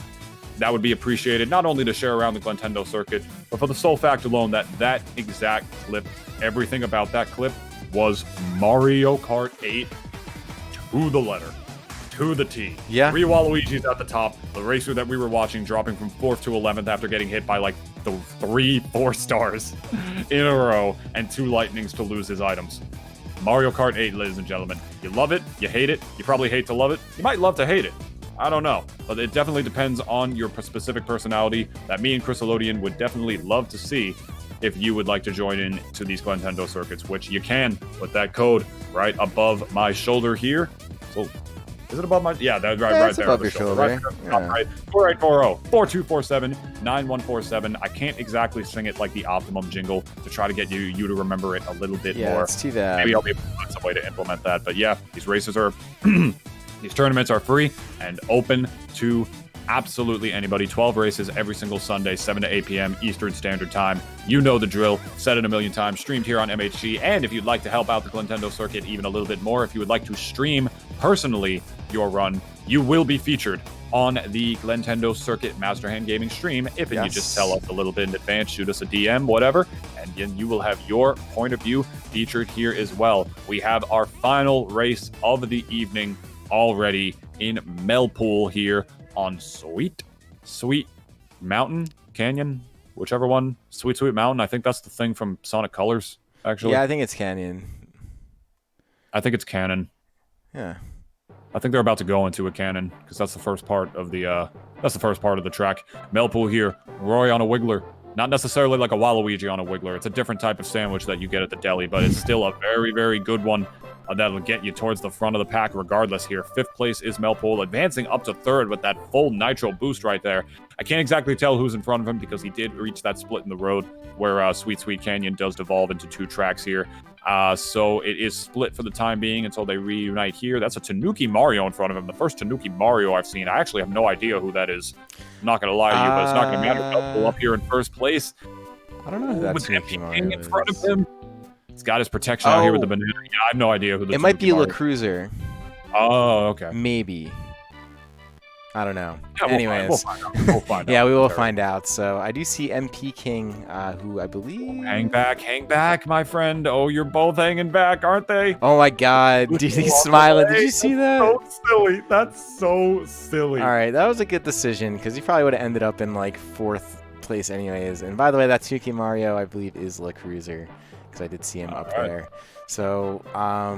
that would be appreciated, not only to share around the Glentendo circuit, but for the sole fact alone that exact clip, everything about that clip was Mario Kart 8 to the letter, to the T. Yeah. 3 Waluigis at the top, the racer that we were watching dropping from 4th to 11th after getting hit by like the 3-4 stars in a row, and 2 lightnings to lose his items. Mario Kart 8, ladies and gentlemen. You love it, you hate it, you probably hate to love it, you might love to hate it. I don't know, but it definitely depends on your specific personality that me and Chrysalodian would definitely love to see if you would like to join in to these Glentendo circuits, which you can with that code right above my shoulder here. So, is it above my? Yeah, that's right, right there. Above your shoulder. Right, right. 4840-4247-9147. I can't exactly sing it like the optimum jingle to try to get you to remember it a little bit more. Yeah, it's too bad. Maybe I'll be able to find some way to implement that. But yeah, these races are, these tournaments are free and open to absolutely anybody. 12 races every single Sunday, 7 to 8 p.m. Eastern Standard Time. You know the drill. Said it a million times. Streamed here on MHG. And if you'd like to help out the Glentendo circuit even a little bit more, if you would like to stream personally your run, you will be featured on the Glentendo Circuit Master Hand Gaming stream. If you just tell us a little bit in advance, shoot us a DM, whatever, and then you will have your point of view featured here as well. We have our final race of the evening already in Melpool here on Sweet Mountain Canyon, whichever one. Sweet Mountain. I think that's the thing from Sonic Colors, actually. Yeah, I think it's Canyon. I think it's Cannon. Yeah. I think they're about to go into a cannon because that's the first part of the track. Melpool here, Roy on a Wiggler. Not necessarily like a Waluigi on a Wiggler. It's a different type of sandwich that you get at the deli, but it's still a very, very good one that'll get you towards the front of the pack regardless here. 5th place is Melpool, advancing up to 3rd with that full nitro boost right there. I can't exactly tell who's in front of him because he did reach that split in the road where Sweet Canyon does devolve into 2 tracks here. So it is split for the time being until they reunite here. That's a Tanuki Mario in front of him. The first Tanuki Mario I've seen. I actually have no idea who that is. I'm not going to lie to you, but it's not going to matter. Melpool up here in 1st place. I don't know who that Tanuki Mario in front of him. He's got his protection out here with the banana. Yeah, I have no idea who the It might be La Cruiser. Oh, okay. Maybe. I don't know. Yeah, Anyways. we'll find out. Yeah, we will find out. So I do see MP King, who I believe... Hang back, my friend. Oh, you're both hanging back, aren't they? Oh my god, dude, he's smiling. Did you see that? So silly. That's so silly. All right, that was a good decision, because he probably would have ended up in, like, 4th place anyways. And by the way, that Tanuki Mario, I believe, is La Cruiser, because I did see him up there. So, got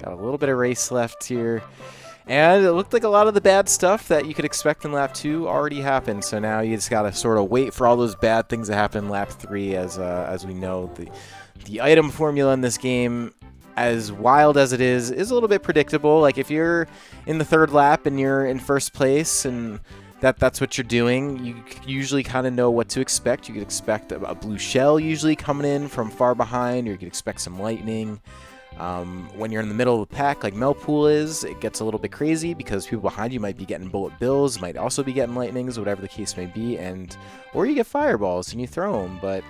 a little bit of race left here. And it looked like a lot of the bad stuff that you could expect in lap 2 already happened. So now you just got to sort of wait for all those bad things to happen in lap 3. As we know, the item formula in this game, as wild as it is a little bit predictable. Like if you're in the 3rd lap and you're in 1st place and that's what you're doing, you usually kind of know what to expect. You could expect a blue shell usually coming in from far behind, or you could expect some lightning. When you're in the middle of the pack like Melpool is, it gets a little bit crazy because people behind you might be getting bullet bills, might also be getting lightnings, whatever the case may be, or you get fireballs and you throw them. But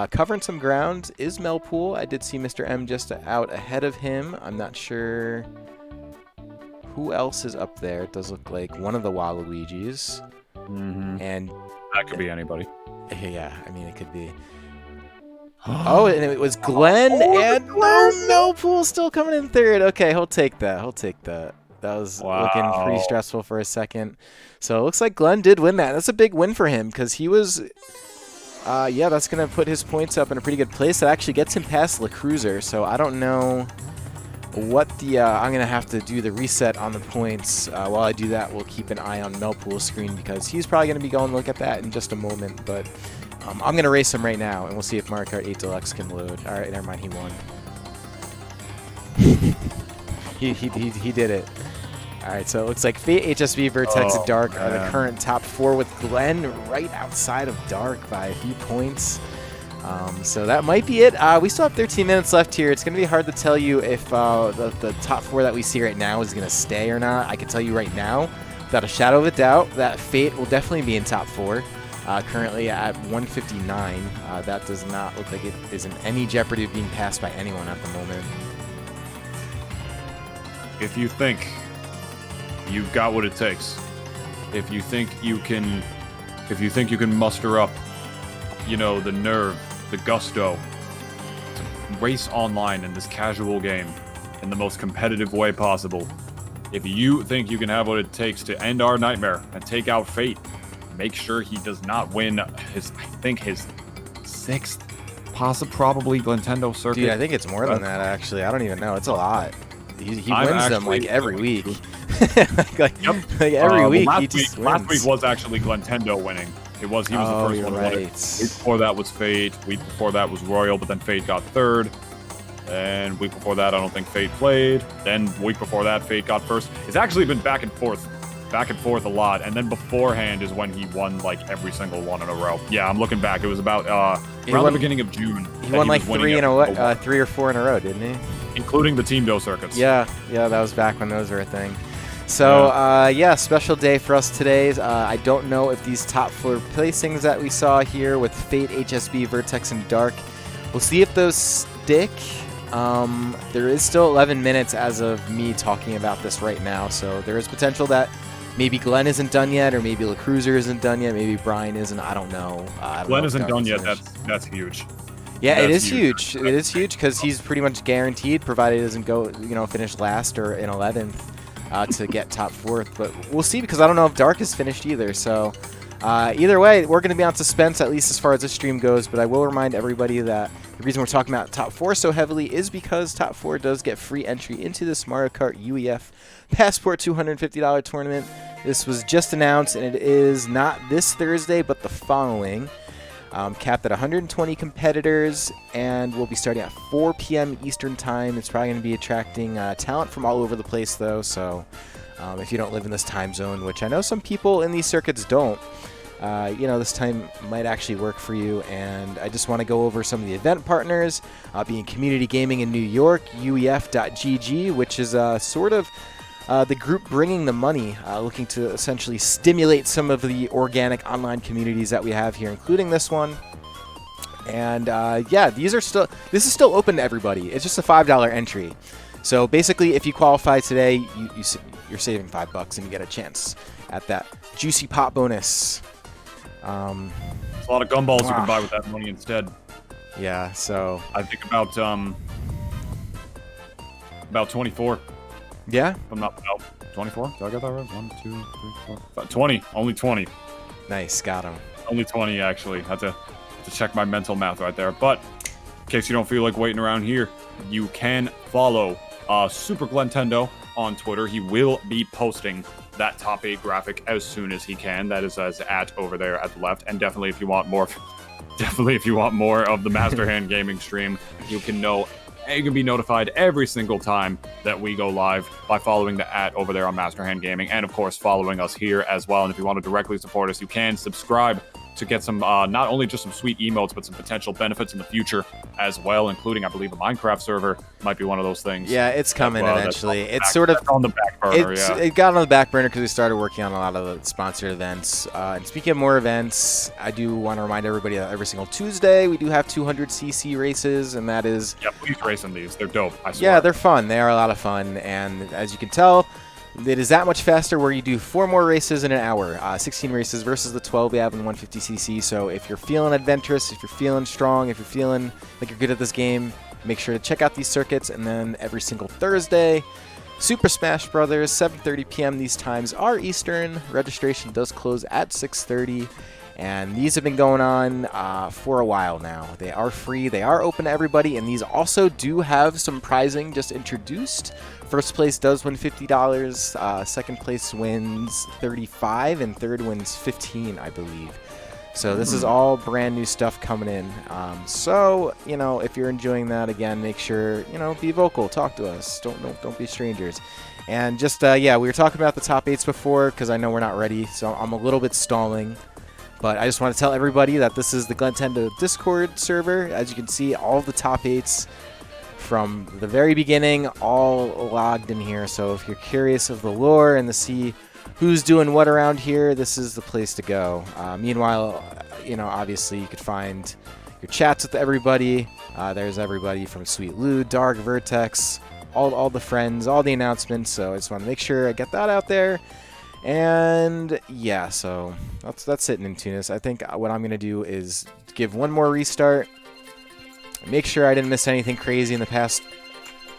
covering some ground is Melpool. I did see Mr. M just out ahead of him. I'm not sure who else is up there. It does look like one of the Waluigis. And that could be anybody. Yeah, I mean, it could be. Oh, and it was Glenn, and Melpool still coming in 3rd. Okay, he'll take that. That was looking pretty stressful for a second. So it looks like Glenn did win that. That's a big win for him because he was, yeah, that's going to put his points up in a pretty good place. That actually gets him past La Cruiser. So I don't know what the, I'm going to have to do the reset on the points. While I do that, we'll keep an eye on Melpool's screen because he's probably going to be going to look at that in just a moment. But I'm going to race him right now, and we'll see if Mario Kart 8 Deluxe can load. All right, never mind, he won. he did it. All right, so it looks like Fate, HSV, Vertex, and Dark are the current top 4 with Glenn right outside of Dark by a few points. So that might be it. We still have 13 minutes left here. It's going to be hard to tell you if the top 4 that we see right now is going to stay or not. I can tell you right now, without a shadow of a doubt, that Fate will definitely be in top 4. Currently at 159. That does not look like it is in any jeopardy of being passed by anyone at the moment. If you think you've got what it takes, if you think you can muster up, the nerve, the gusto to race online in this casual game in the most competitive way possible, if you think you can have what it takes to end our nightmare and take out Fate, make sure he does not win his 6th probably Glentendo circuit. Dude, I think it's more than that, actually. I don't even know. It's a lot. He wins them, like, every week. like every week, he just wins. Last week was actually Glentendo winning. He was the first one to win it. Week before that was Fate. Week before that was Royal, but then Fate got third. And week before that, I don't think Fate played. Then week before that, Fate got first. It's actually been back and forth a lot. And then beforehand is when he won like every single one in a row. Yeah, I'm looking back. It was about around the beginning of June. He won like 3 or 4 in a row, didn't he? Including the Team Do circuits. Yeah, that was back when those were a thing. So, special day for us today. I don't know if these top 4 placings that we saw here with Fate, HSB, Vertex, and Dark, we'll see if those stick. There is still 11 minutes as of me talking about this right now, so there is potential that maybe Glenn isn't done yet, or maybe LaCruiser isn't done yet, maybe Brian isn't, I don't know. Glenn isn't done yet, that's huge. Yeah, it is huge. It is huge because he's pretty much guaranteed, provided he doesn't go, finish last or in 11th to get top 4th. But we'll see, because I don't know if Dark is finished either. So either way, we're going to be on suspense, at least as far as this stream goes. But I will remind everybody that the reason we're talking about top 4 so heavily is because top 4 does get free entry into this Mario Kart UEF Passport $250 tournament. This was just announced, and it is not this Thursday, but the following. Capped at 120 competitors, and we'll be starting at 4 p.m. Eastern Time. It's probably going to be attracting talent from all over the place, though, so if you don't live in this time zone, which I know some people in these circuits don't, this time might actually work for you. And I just want to go over some of the event partners, being Community Gaming in New York, UEF.GG, which is sort of the group bringing the money, looking to essentially stimulate some of the organic online communities that we have here, including this one. And this is still open to everybody. It's just a $5 entry. So basically, if you qualify today, you're saving $5 and you get a chance at that juicy pot bonus. There's a lot of gumballs you can buy with that money instead. Yeah, so I think about 24. Yeah? I'm not 24. Did I get that right? 1, 2, 3, 4, 5. 20. Only 20. Nice, got him. Only 20, actually. Had to check my mental math right there. But in case you don't feel like waiting around here, you can follow Super Glentendo on Twitter. He will be posting that top 8 graphic as soon as he can. That is as at over there at the left. And definitely, if you want more of the Master Hand Gaming stream, you can be notified every single time that we go live by following the @ over there on Master Hand Gaming, and of course following us here as well. And if you want to directly support us, you can subscribe to get some not only just some sweet emotes, but some potential benefits in the future as well, including, I believe, a Minecraft server might be one of those things. Yeah, it's coming eventually. It's sort of on the back burner. It got on the back burner because we started working on a lot of the sponsored events. And speaking of more events, I do want to remind everybody that every single Tuesday we do have 200cc races, and that is... Yeah, please race in these. They're dope, I swear. Yeah, they're fun. They are a lot of fun, and as you can tell, it is that much faster, where you do 4 more races in an hour. 16 races versus the 12 we have in 150cc. So if you're feeling adventurous, if you're feeling strong, if you're feeling like you're good at this game, make sure to check out these circuits. And then every single Thursday, Super Smash Brothers, 7:30 p.m. These times are Eastern. Registration does close at 6:30. And these have been going on for a while now. They are free. They are open to everybody. And these also do have some prizing just introduced. First place does win $50. Second place wins $35. And third wins $15, I believe. So this is all brand new stuff coming in. So, if you're enjoying that, again, make sure, be vocal. Talk to us. Don't be strangers. And just, we were talking about the top 8s before because I know we're not ready. So I'm a little bit stalling. But I just want to tell everybody that this is the Glentendo Discord server. As you can see, all of the top 8s from the very beginning, all logged in here. So if you're curious of the lore and to see who's doing what around here, this is the place to go. Meanwhile, obviously you could find your chats with everybody. There's everybody from Sweet Lou, Dark, Vertex, all the friends, all the announcements. So I just want to make sure I get that out there. And yeah, so that's it, Nintunis. I think what I'm going to do is give one more restart. Make sure I didn't miss anything crazy in the past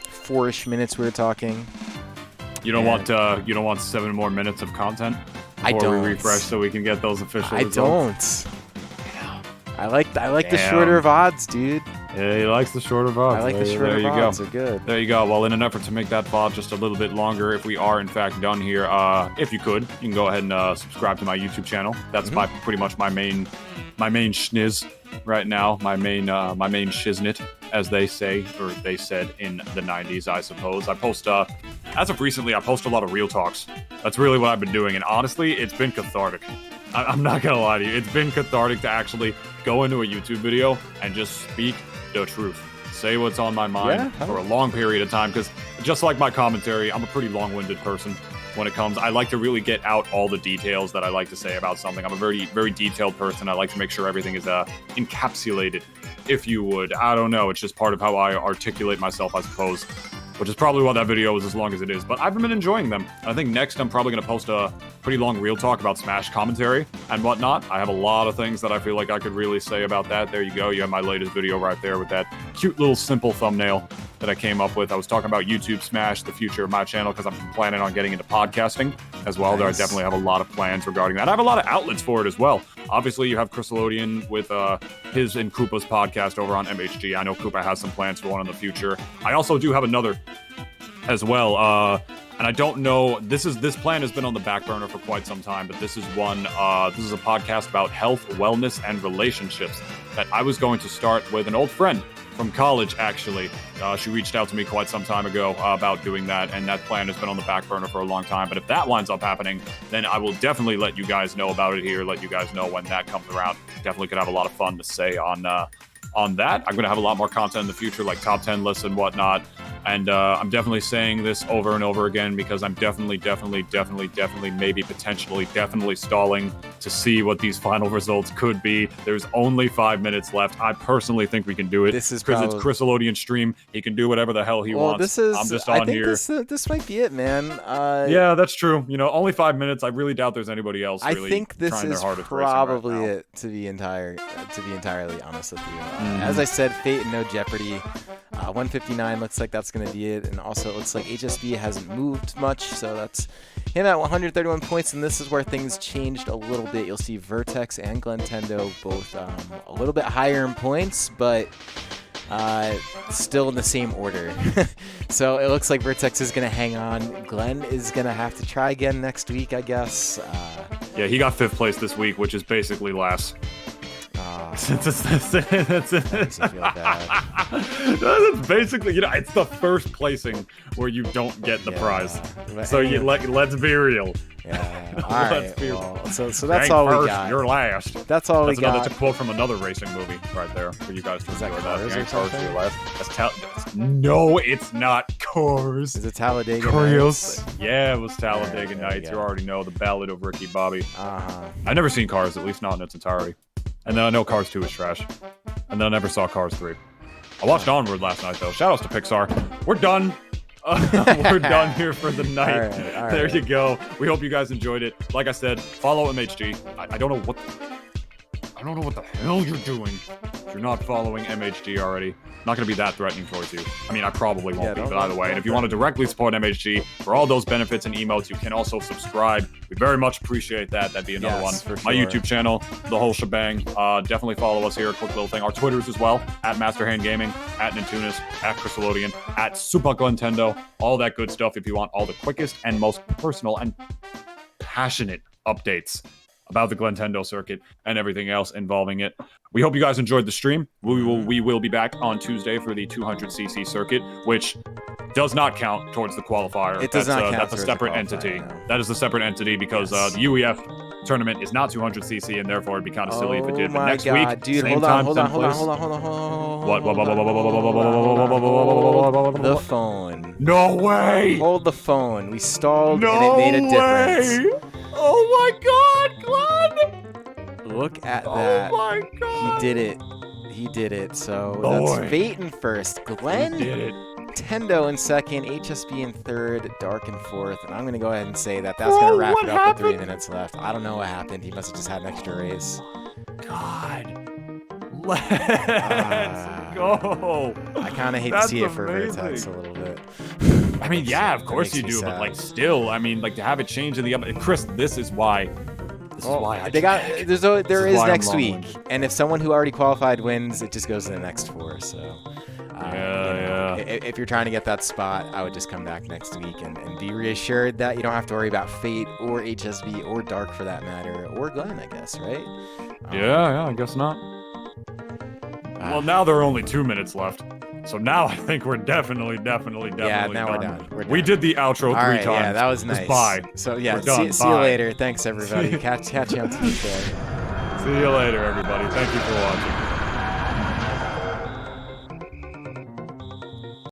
4-ish minutes we were talking. You don't want 7 more minutes of content before we refresh so we can get those official results? I like the shorter VODs, dude. Yeah, he likes the shorter VODs. I like the shorter VODs. They're good. There you go. Well, in an effort to make that VOD just a little bit longer, if we are in fact done here, if you could, you can go ahead and subscribe to my YouTube channel. That's pretty much my main schniz right now. My main shiznit, as they say, or they said in the 90s, I suppose. I post as of recently, I post a lot of real talks. That's really what I've been doing, and honestly, it's been cathartic. I'm not gonna lie to you. It's been cathartic to actually go into a YouTube video and just speak the truth. Say what's on my mind for a long period of time, because just like my commentary, I'm a pretty long-winded person when it comes. I like to really get out all the details that I like to say about something. I'm a very, very detailed person. I like to make sure everything is encapsulated, if you would. I don't know. It's just part of how I articulate myself, I suppose. Which is probably why that video is as long as it is. But I've been enjoying them. I think next I'm probably going to post a pretty long real talk about Smash commentary and whatnot. I have a lot of things that I feel like I could really say about that. There you go. You have my latest video right there with that cute little simple thumbnail that I came up with. I was talking about YouTube Smash, the future of my channel, because I'm planning on getting into podcasting as well. Nice. I definitely have a lot of plans regarding that. I have a lot of outlets for it as well. Obviously, you have Crystalodian with his and Koopa's podcast over on MHG. I know Koopa has some plans for one in the future. I also do have another as well, and I don't know, this plan has been on the back burner for quite some time, but this is one, this is a podcast about health, wellness, and relationships that I was going to start with an old friend from college, actually. She reached out to me quite some time ago about doing that, and that plan has been on the back burner for a long time. But if that winds up happening, then I will definitely let you guys know about it here, let you guys know when that comes around. Definitely could have a lot of fun to say on that. I'm going to have a lot more content in the future, like top 10 lists and whatnot. And I'm definitely saying this over and over again because I'm definitely, maybe potentially, definitely stalling to see what these final results could be. There's only 5 minutes left. I personally think we can do it. This is because it's Crystalodian stream. He can do whatever the hell he wants. I'm just on here. This might be it, man. Yeah, that's true. You know, only 5 minutes. I really doubt there's anybody else really think this trying their is hardest probably right it, to be entirely honest with you. As I said, Fate and No Jeopardy. 159 looks like that's going to be it, and also it looks like HSB hasn't moved much, so that's him at 131 points, and this is where things changed a little bit. You'll see Vertex and Glentendo both a little bit higher in points, but still in the same order. So it looks like Vertex is going to hang on. Glenn is going to have to try again next week, I guess. Yeah, he got 5th place this week, which is basically last. That makes me feel bad. That's basically, it's the first placing where you don't get the prize. So let's be real. Yeah. All right. Well, so that's all we got. You're last. That's all we got. That's a quote from another racing movie right there for you guys to enjoy that. Cars or last? No, it's not Cars. Is it Talladega Nights? Yeah, it was Talladega Nights. You already know the Ballad of Ricky Bobby. Uh-huh. I've never seen Cars, at least not in its entirety. And then I know Cars 2 is trash. And then I never saw Cars 3. I watched Onward last night, though. Shoutouts to Pixar. We're done. We're done here for the night. All right. There you go. We hope you guys enjoyed it. Like I said, follow MHG. I don't know what the hell you're doing. If you're not following MHG already, I'm not going to be that threatening towards you. I mean, I probably won't be, but either way. And if you want to directly support MHG for all those benefits and emotes, you can also subscribe. We very much appreciate that. That'd be another one. For sure. My YouTube channel, the whole shebang. Definitely follow us here. A quick little thing. Our Twitters as well, at Masterhand Gaming, at Nintunis, at Crystalodian, at Super Glentendo. All that good stuff if you want all the quickest and most personal and passionate updates about the Glentendo circuit and everything else involving it. We hope you guys enjoyed the stream. We will be back on Tuesday for the 200cc circuit, which does not count towards the qualifier. It does not count. That's a separate entity. No. That is a separate entity because the UEF tournament is not 200cc, and therefore it'd be kind of silly if it did. But next week, dude, same hold time, on. What? The phone. No way! Hold the phone. We stalled and it made a difference. Oh my God, Glenn! Look at that. Oh my God! He did it. So Boy. that's Fate in first. Glenn. He did it. Tendo in second, HSB in third, Dark in fourth, and I'm going to go ahead and say that's going to wrap it up with 3 minutes left. I don't know what happened. He must have just had an extra race. God. Let's go. I kind of hate to see it for Vertex a little bit. I mean, yeah, of course you do, but, like, still, I mean, like, to have it change in the... Chris, this is why the This is why I there is why I'm next week, long-winded. and if someone who already qualified wins, it just goes to the next 4. So, Yeah. If you're trying to get that spot, I would just come back next week and be reassured that you don't have to worry about Fate or HSV or Dark for that matter, or Glenn, I guess, right? Yeah, I guess not. Well, now there are only 2 minutes left. So now I think we're definitely Yeah, now done. we're done. We did the outro All 3 right, times. yeah, that was Just nice. bye. So yeah, We're done. see you Bye. later. Thanks everybody. Catch you on Tuesday. See you later, everybody. Thank you for watching.